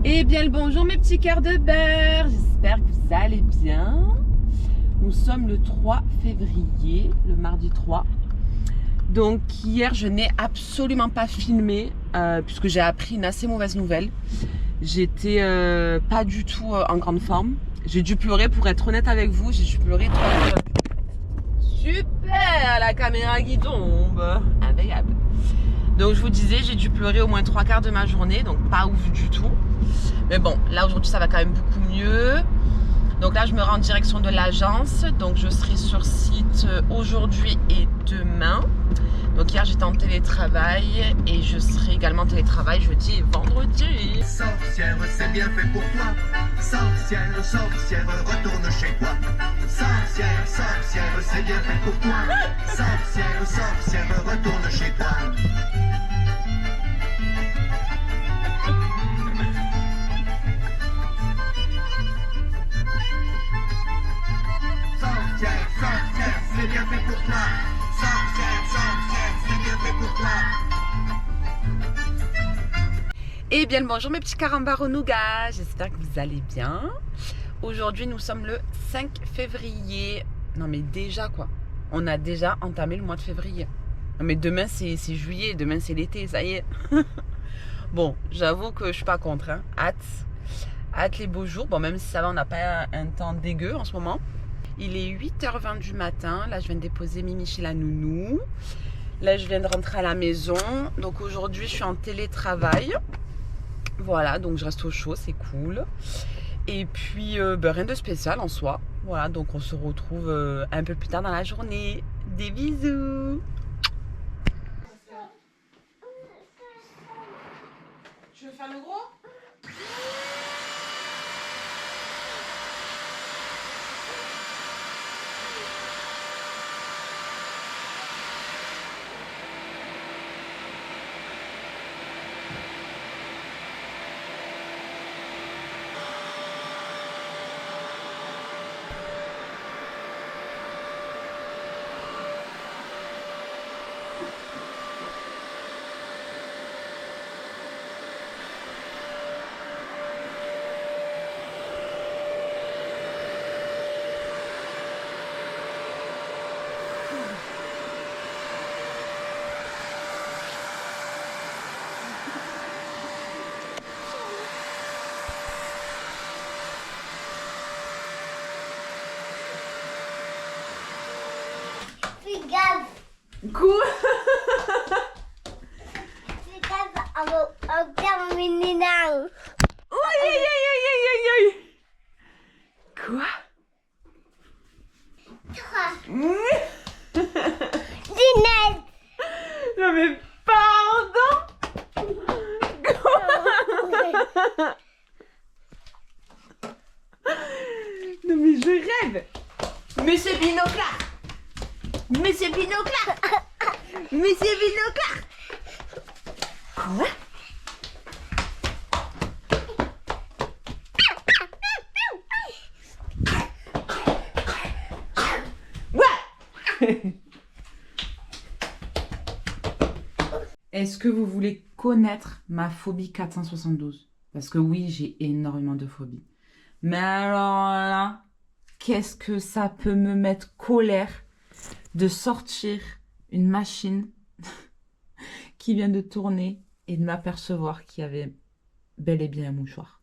Eh bien le bonjour mes petits cœurs de beurre, j'espère que vous allez bien. Nous sommes le 3 février, le mardi 3. Donc hier je n'ai absolument pas filmé puisque j'ai appris une assez mauvaise nouvelle. J'étais pas du tout en grande forme. J'ai dû pleurer, pour être honnête avec vous, j'ai dû pleurer 3 heures. Super, la caméra qui tombe, impeccable. Donc je vous disais, j'ai dû pleurer au moins 3/4 de ma journée, donc pas ouf du tout. Mais bon, là aujourd'hui ça va quand même beaucoup mieux. Donc là je me rends en direction de l'agence, donc je serai sur site aujourd'hui et demain. Donc hier j'étais en télétravail et je serai également en télétravail jeudi et vendredi. Sorcière, c'est bien fait pour toi. Sorcière, sorcière, retourne chez toi. Sorcière, sorcière, c'est bien fait pour toi. Sorcière, sorcière, retourne chez toi. Sorcière, sorcière, c'est bien fait pour toi. Sorcière, sorcière, c'est bien fait pour toi. Eh bien le bonjour mes petits carambars au nougat, j'espère que vous allez bien. Aujourd'hui nous sommes le 5 février. Non mais déjà quoi, on a déjà entamé le mois de février. Non mais demain c'est juillet, demain c'est l'été, ça y est. Bon, j'avoue que je suis pas contre, hein. Hâte les beaux jours. Bon, même si ça va, on n'a pas un temps dégueu en ce moment. Il est 8h20 du matin. Là, je viens de déposer Mimi chez la nounou. Là, je viens de rentrer à la maison. Donc aujourd'hui, je suis en télétravail. Voilà, donc je reste au chaud, c'est cool. Et puis, rien de spécial en soi. Voilà, donc on se retrouve un peu plus tard dans la journée. Des bisous. Tu veux faire le gros ? Fais gaffe, Quoi ? fais gaffe, on perd mes nénins. Aïe aïe aïe aïe aïe aïe. Quoi ? Dinette. Non mais pardon. Non mais je rêve. Monsieur Binoclard. Monsieur Binoclard. Monsieur Binoclard. Quoi ? Ouais. Est-ce que vous voulez connaître ma phobie 472 ? Parce que oui, j'ai énormément de phobies. Mais alors là, qu'est-ce que ça peut me mettre colère de sortir une machine qui vient de tourner et de m'apercevoir qu'il y avait bel et bien un mouchoir.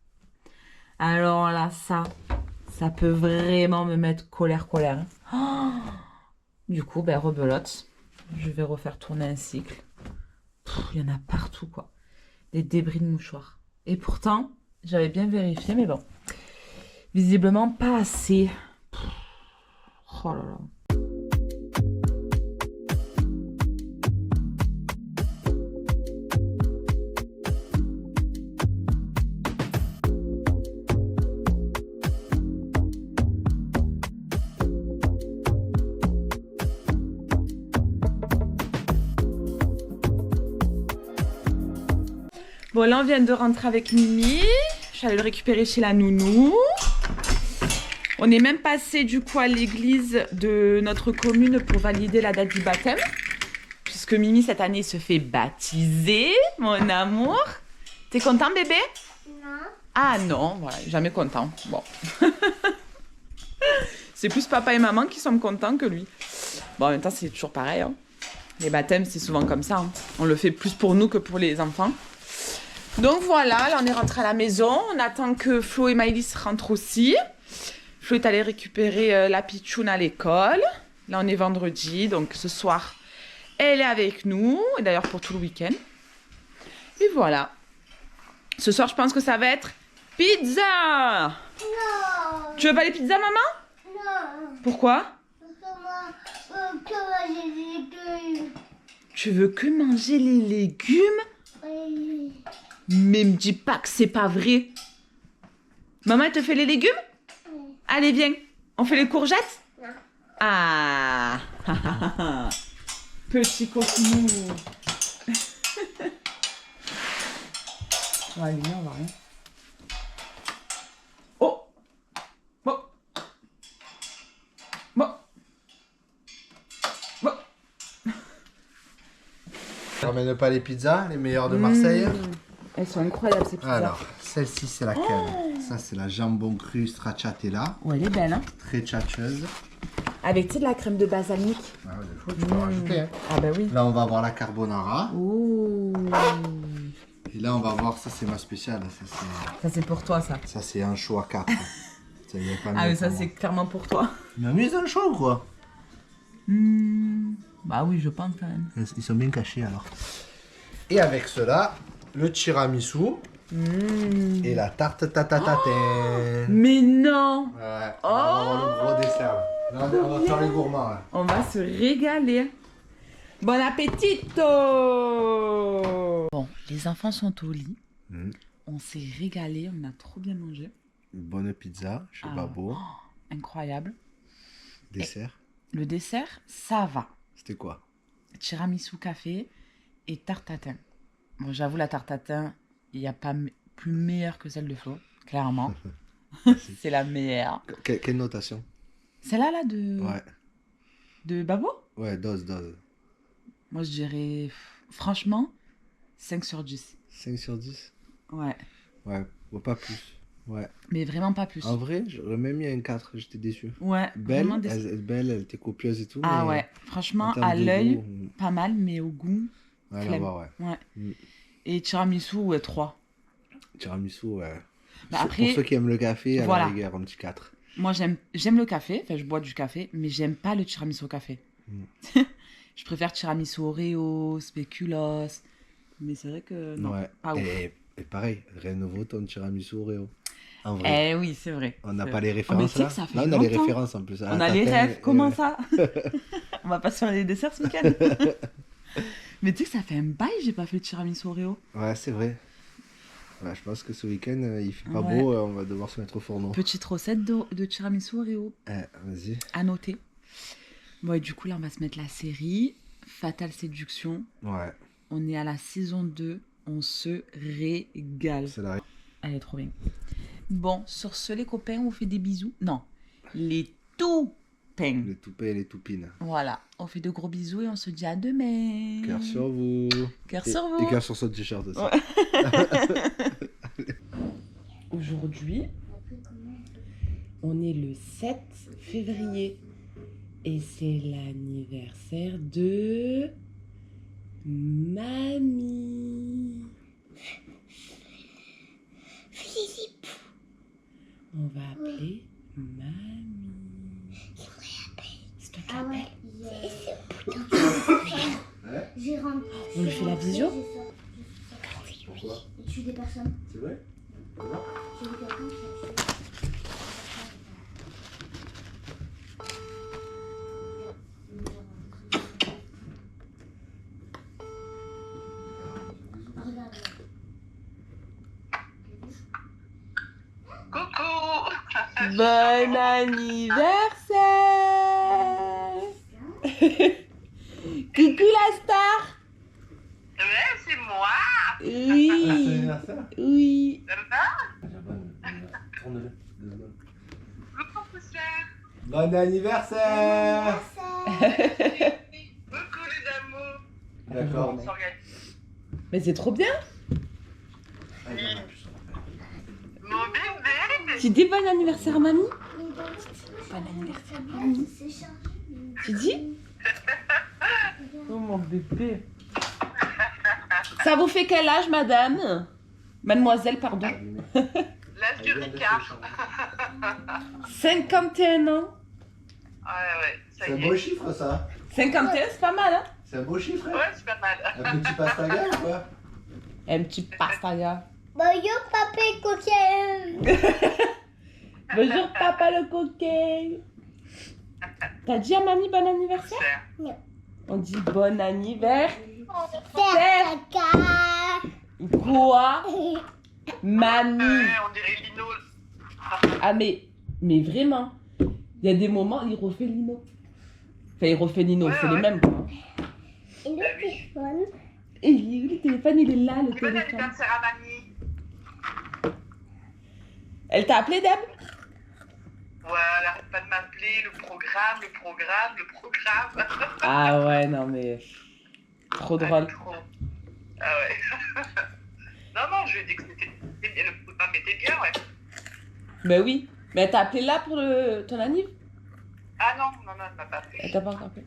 Alors là, ça peut vraiment me mettre colère. Oh, du coup, rebelote. Je vais refaire tourner un cycle. Il y en a partout, quoi. Des débris de mouchoirs. Et pourtant, j'avais bien vérifié, mais bon. Visiblement, pas assez. Oh là là. Bon, là, on vient de rentrer avec Mimi. Je suis allée le récupérer chez la nounou. On est même passé du coup à l'église de notre commune pour valider la date du baptême. Puisque Mimi, cette année, se fait baptiser, mon amour. T'es content, bébé? Non. Ah non, voilà, jamais content. Bon. C'est plus papa et maman qui sont contents que lui. Bon, en même temps, c'est toujours pareil. Hein. Les baptêmes, c'est souvent comme ça. Hein. On le fait plus pour nous que pour les enfants. Donc voilà, là on est rentré à la maison. On attend que Flo et Maëlys rentrent aussi. Flo est allé récupérer la pitchoune à l'école. Là on est vendredi, donc ce soir, elle est avec nous. Et d'ailleurs pour tout le week-end. Et voilà. Ce soir, je pense que ça va être pizza. Non. Tu veux pas les pizzas, maman? Non. Pourquoi? Comment j'ai des légumes. Tu veux que manger les légumes? Oui. Mais me dis pas que c'est pas vrai. Maman, elle te fait les légumes? Oui. Allez, viens. On fait les courgettes? Non. Ah. Petit coquinou. On va allumer, on va rien. Oh. Bon. Bon. Bon. Ramène pas les pizzas, les meilleures de Marseille. Elles sont incroyables ces pizzas. Alors, celle-ci c'est laquelle? Ça c'est la jambon cru stracciatella, Ouais, elle est belle, hein. très tchatcheuse. Avec, tu sais, de la crème de balsamique. Ah ouais, des fois tu peux rajouter. Hein. Ah bah oui. Là on va avoir la carbonara. Ouh. Et là on va voir, ça c'est ma spéciale. Ça, c'est pour toi, ça. Ça c'est un choix 4. Ça, y a pas Ah, mieux mais ça, pour c'est moi. clairement pour toi. Mais ils ont le choix ou quoi? Bah oui, je pense quand même. Ils sont bien cachés alors. Et avec cela, le tiramisu et la tarte tatatatin. Mais non. Ouais, on va avoir le gros dessert. Là, on va faire les gourmands. Là. On va se régaler. Bon appétito. Bon, les enfants sont au lit. On s'est régalé, on a trop bien mangé. Une bonne pizza chez Ah. Babo. Incroyable. Dessert. Le dessert, ça va. C'était quoi? Tiramisu café et tarte tatin. Bon, j'avoue, la tarte tatin, il n'y a pas plus meilleure que celle de Flo, clairement. C'est la meilleure. Quelle notation? Celle-là, là, de... Ouais. De Babo? Ouais, dose. Moi, je dirais, franchement, 5 sur 10. 5 sur 10? Ouais. Ouais, pas plus. Ouais. Mais vraiment pas plus. En vrai, j'aurais même mis un 4, j'étais déçu. Ouais, Belle, vraiment déçu. elle était copieuse et tout. Ah mais ouais, franchement, en termes à de l'œil, goût, pas mal, mais au goût, ouais, flemme. là-bas, ouais. Ouais. Mm. Et tiramisu, ouais, 3. Tiramisu, ouais. Bah Pour après, ceux qui aiment le café, à voilà. la rigueur, un petit 4. moi, j'aime le café, enfin, je bois du café, mais j'aime pas le tiramisu au café. Je préfère tiramisu Oreo, spéculoos, mais c'est vrai que non, Ouais. pas ouf. Et pareil, rénovo ton tiramisu Oreo. En vrai. Eh oui, c'est vrai. On n'a c'est pas vrai. les Oh, mais références tu sais là. que ça fait Là, on a les longtemps. références en plus. On a les rêves, comment ça? On va pas se faire les desserts ce week-end. Mais tu sais que ça fait un bail, j'ai pas fait le tiramisu Oreo. Ouais, c'est vrai. Ouais, je pense que ce week-end, il fait pas Ouais. beau, on va devoir se mettre au fourneau. Petite recette de tiramisu Oreo Vas-y. à noter. Bon, et du coup, là, on va se mettre la série Fatale Séduction. Ouais, On est à la saison 2. On se régale. c'est la Elle est trop bien. Bon, sur ce, les copains, on vous fait des bisous. Non, les toupins. les toupets et les toupines. Voilà, on fait de gros bisous et on se dit à demain. Cœur sur vous. Cœur Et- sur vous. Et cœur sur son t-shirt aussi. Ouais. Aujourd'hui, on est le 7 février et c'est l'anniversaire de Mamie. On va appeler Mamie. C'est toi qui Ah ouais. Ouais. J'ai rendu. On lui fait la visio? Pourquoi? Il tue des personnes. C'est vrai? J'ai vu quelqu'un qui a tué. Regarde. Bon anniversaire. Coucou la star. Ouais, c'est moi. Oui. Oui. Ça va? Tourne-le. 2 secondes. Coucou, poussière. Bon anniversaire! Coucou, les amours. D'accord. On s'organise. Mais c'est trop bien. Bon, Tu dis bon anniversaire, mamie? Bon anniversaire, mamie. Tu dis? Oh mon bébé. Ça vous fait quel âge, madame? Mademoiselle, pardon. L'âge du Ricard. 51 ans. Ouais, ça C'est un y beau est. chiffre ça. 51, c'est pas mal, hein? C'est un beau chiffre. Hein. Ouais, c'est pas mal. Un petit pastaga ou quoi? Un petit pastaga. Bonjour, papa et coquin. Bonjour, papa le coquin. T'as dit à mamie bon anniversaire? C'est- On dit bon anniversaire. Caca. Quoi? Mamie. Ouais, on dirait Lino. Ah, mais vraiment, il y a des moments, il refait Lino. Enfin, il refait Lino, Ouais, c'est ouais. les mêmes, quoi. Et le téléphone. Et le téléphone, il est là, le Bon téléphone. anniversaire à mamie. Elle t'a appelé, Deb? Ouais, elle arrête pas de m'appeler. Le programme. Ah ouais, non, mais... Trop Ah, drôle. trop. Ah ouais. non, je lui ai dit que c'était bien, le programme était bien, ouais. Ben oui. Mais elle t'a appelé là pour ton anniv? Ah non, elle m'a pas appelé. Elle t'a pas encore appelé?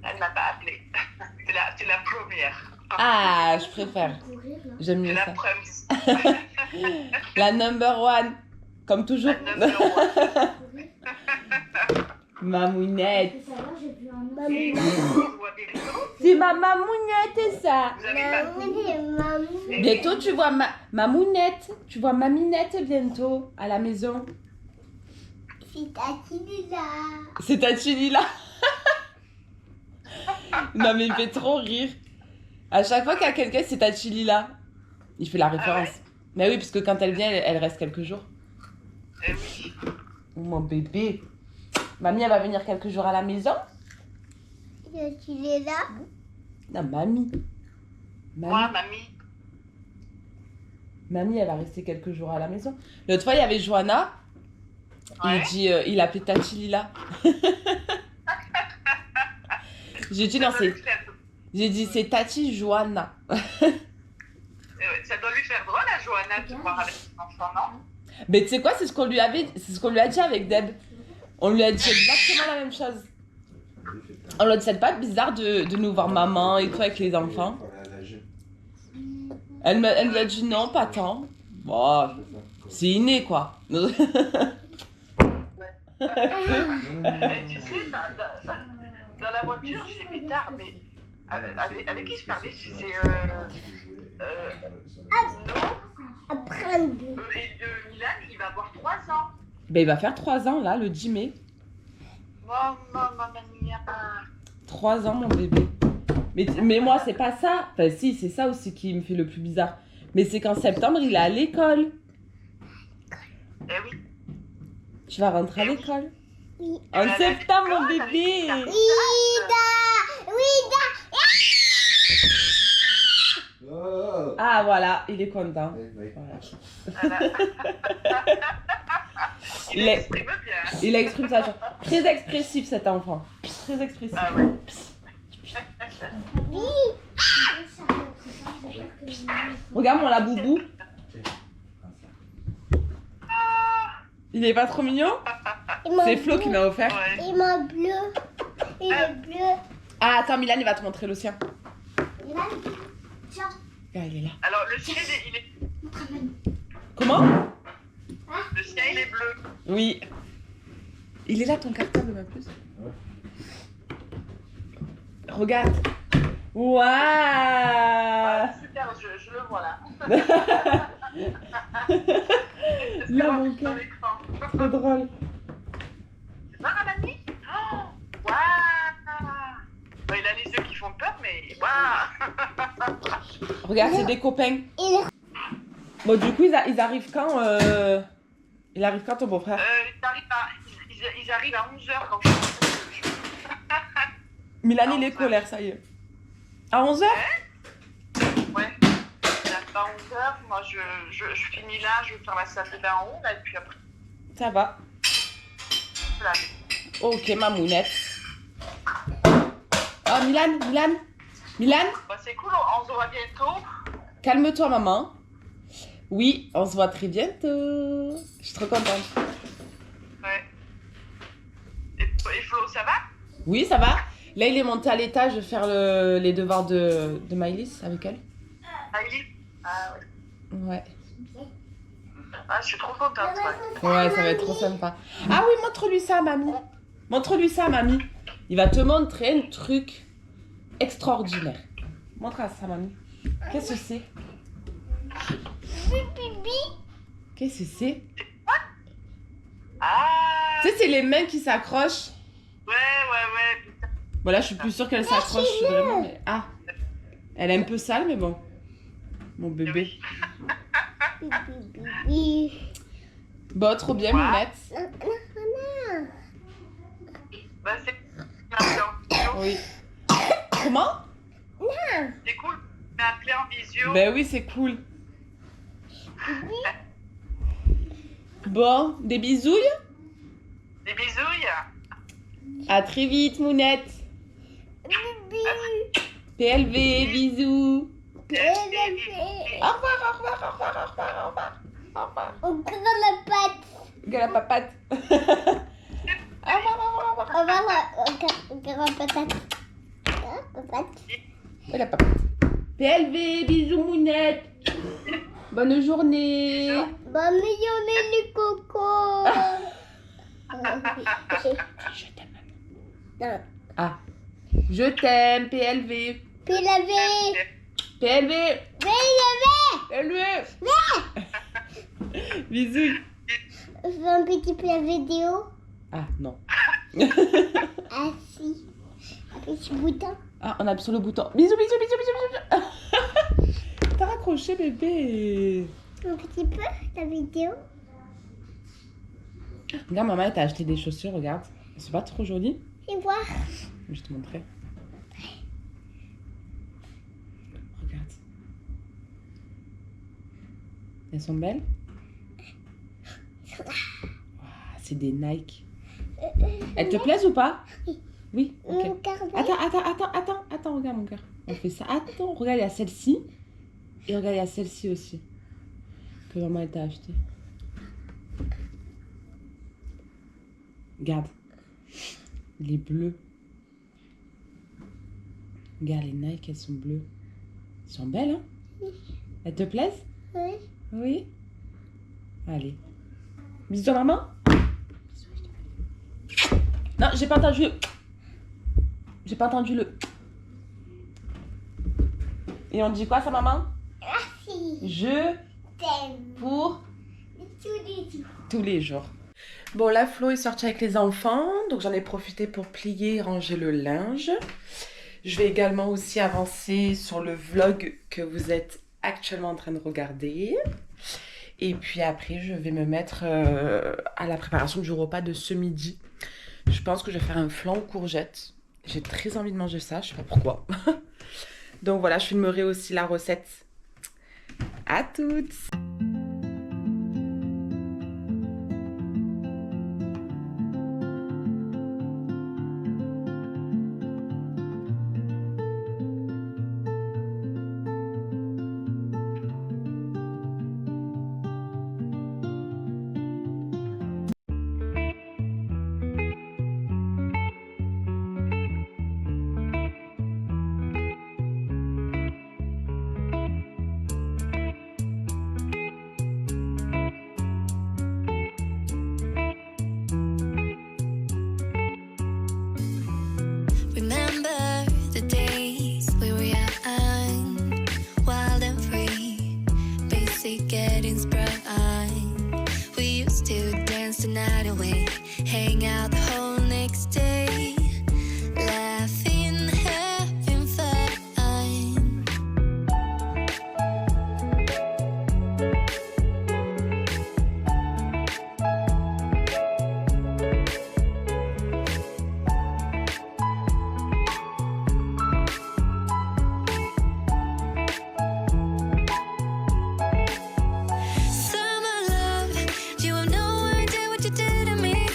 Elle m'a pas appelé. c'est la première. Ah, je préfère. J'aime C'est mieux la ça. première. La number one. Comme toujours. La number one. Mamounette. Et vous voyez bientôt. C'est ma mamounette, ça. Vous avez pas Maman. Bientôt, tu vois mamounette. Tu vois maminette bientôt à la maison. C'est ta là. C'est ta chili là. Non, mais il fait trop rire. À chaque fois qu'il y a quelqu'un, c'est ta chili là. Il fait la référence. Mais oui, parce que quand elle vient, elle reste quelques jours. Eh oui. Oh, mon bébé. Mamie, elle va venir quelques jours à la maison? Il est là. Non, mamie. Moi, mamie. Mamie, elle va rester quelques jours à la maison. L'autre fois, il y avait Johanna. Ouais. Il dit, il appelait Tati Lila. J'ai dit, non, Ça doit c'est... lui faire- J'ai dit, c'est Tati Johanna. Ça doit lui faire drôle à Johanna de voir avec son enfant, non? Mais tu sais quoi, c'est ce qu'on lui a dit avec Deb. On lui a dit exactement la même chose. On lui a dit, c'est pas bizarre de nous voir maman et tout avec les enfants. Elle nous a dit, non, pas tant. Bon, c'est inné, quoi. Et tu sais, dans la voiture, j'ai dit tard, mais avec qui je parlais? C'est Apprendre. et Milan, il va avoir 3 ans. Ben, il va faire 3 ans, là, le 10 mai. Maman mia. 3 ans, mon bébé. Mais moi, c'est pas ça. Enfin, si, c'est ça aussi qui me fait le plus bizarre. Mais c'est qu'en septembre, il est à l'école. Eh oui. Tu vas rentrer à l'école. Oui. En Elle a septembre, mon l'école avec bébé. sa Wida. Oh. Ah, voilà, il est content. Oui. Voilà. Voilà. Il Il est- exprime bien. Il exprime sa joie. Très expressif, cet enfant. Très expressif. Ah ouais. Regarde mon laboubou. Il est pas trop mignon? C'est Flo qui m'a offert. Ouais. Il m'a bleu. Il est bleu. Ah, attends, Milan, il va te montrer le sien. Là, tiens. Ah, il est là. Alors, le sien, il est... Comment? Le sien, il est bleu. Oui. Il est là, ton cartable, ma puce. Regarde. Waouh. Ah, super, je le vois là. Là, mon Dans cœur. l'écran. Trop drôle. C'est pas un ami? Oh, waouh. Bon, il a les yeux qui font peur, mais waouh. Regarde, c'est des copains. Il est Bon, du coup, ils arrivent quand Il arrive quand, ton beau-frère? Ils arrivent à 11h quand je... Milan, il est colère, ça y est. À 11h? Ouais. Il arrive à 11h. Moi, je finis là, je vais faire la salle de bain en haut, là, et puis après, Ça va. là. Ok, mamounette. Oh, Milan. Bah, c'est cool, on se voit bientôt. Calme-toi, maman. Oui, on se voit très bientôt. Je suis trop contente. Ouais. Et Flo, ça va? Oui, ça va. Là, il est monté à l'étage faire les devoirs de Maëlys avec elle. Aïli? Ah ouais. Ouais. Ah, je suis trop contente, ouais. Ouais, ça va être trop sympa. Ah oui, montre-lui ça, mamie. Montre-lui ça, mamie. Il va te montrer un truc extraordinaire. Montre à ça, mamie. Qu'est-ce que c'est? Qu'est-ce que c'est? Ah! Tu sais, c'est les mains qui s'accrochent. Ouais. Bon, là, je suis plus sûre qu'elle s'accroche vraiment. Mais... Ah, elle est un peu sale, mais bon. Mon bébé. Bon, trop bien, Mounette. Bah, c'est appelé en visio. Oui. Comment? C'est cool. Mais appelé en visio. Ben oui, c'est cool. Bon, des bisouilles? Des bisouilles. À très vite, Mounette. PLV, bisous. Au revoir, au revoir, au revoir, au revoir, au revoir. Au revoir. Encore la patte. Regarde la papate. Au revoir, au revoir, au revoir. Encore la patate. Patate. Et la papate. PLV, bisous, Mounette. Bonne journée. Bonne journée, les cocos. Je t'aime. Non. Ah. Je t'aime, PLV. Puis laver. PLV. Puis laver. PLV. Bisous. Je fais un petit peu la vidéo. Ah, non. Ah si. Un petit bouton. Ah, on appuie sur le bouton. Bisous, bisous, bisous, bisous, bisous. T'as raccroché, bébé. Un petit peu la vidéo. Regarde, maman, elle t'a acheté des chaussures, regarde. C'est pas trop joli. Je vais voir. Je vais te montrer. Regarde. Elles sont belles. Ouah, c'est des Nike. Elles te plaisent ou pas? Oui. Ok. Regardez. Attends, regarde mon cœur. On fait ça. Attends, regarde, il y a celle-ci. Et regarde, il y a celle-ci aussi. Que maman elle t'a acheté. Regarde. Les bleus. Regarde, les Nike, elles sont bleues. Elles sont belles, hein? Elles te plaisent? Oui. Oui. Allez. Bisous à maman. Non, j'ai pas entendu. J'ai pas entendu le. Et on dit quoi ça, maman? Merci. Je T'aime. pour Tous les jours. tous les jours. Bon, là, Flo est sorti avec les enfants, donc j'en ai profité pour plier et ranger le linge. Je vais également aussi avancer sur le vlog que vous êtes actuellement en train de regarder. Et puis après, je vais me mettre à la préparation du repas de ce midi. Je pense que je vais faire un flan aux courgettes. J'ai très envie de manger ça, je sais pas pourquoi. Donc voilà, je filmerai aussi la recette. À toutes! Remember the days we were young, wild and free, basic getting sprung. We used to dance the night away, hang out the whole next day, laughing, having fun. Summer love, you have no idea what you did to me.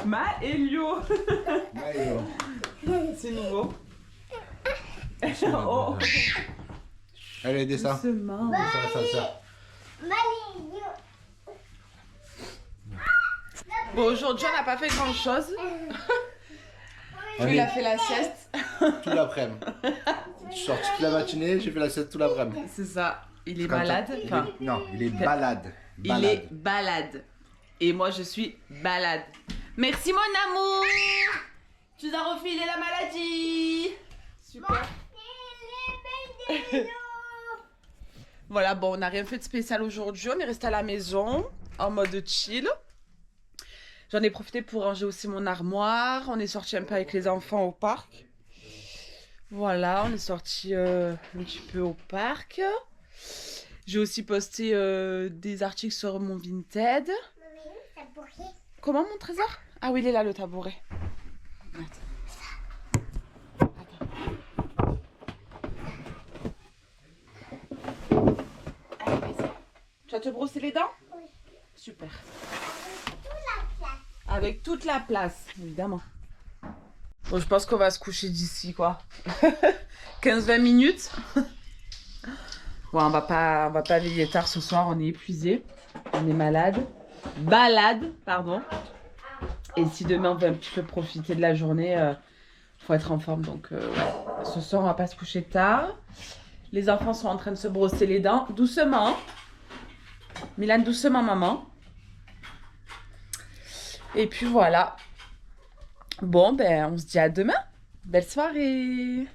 Maëlio. C'est nouveau. Oh. Allez, descends. Doucement. Ça. Bon, aujourd'hui, on n'a pas fait grand-chose. Lui, il a fait la sieste. Tout l'après-midi. Je suis sorti toute la matinée, j'ai fait la sieste tout l'après-midi. C'est ça. Il est Quand malade. il est- Enfin, Non, il est balade. il est balade. Et moi, je suis balade. Merci, mon amour. Tu nous as refilé la maladie. Super. Voilà, bon, on n'a rien fait de spécial aujourd'hui. On est resté à la maison, en mode chill. J'en ai profité pour ranger aussi mon armoire. On est sorti un peu avec les enfants au parc. Voilà, on est sorti un petit peu au parc. J'ai aussi posté des articles sur mon Vinted. Comment, mon trésor? Ah oui, il est là, le tabouret. Allez, vas-y. Tu vas te brosser les dents? Oui. Super. Avec toute la place, évidemment. Bon, je pense qu'on va se coucher d'ici, quoi. 15-20 minutes. Ouais, on va pas veiller tard ce soir, on est épuisé. On est malade. Balade, pardon. Et si demain on veut un petit peu profiter de la journée, faut être en forme. Donc, ouais. Ce soir, on va pas se coucher tard. Les enfants sont en train de se brosser les dents. Doucement. Milan, doucement, maman. Et puis voilà. Bon, ben, on se dit à demain. Belle soirée.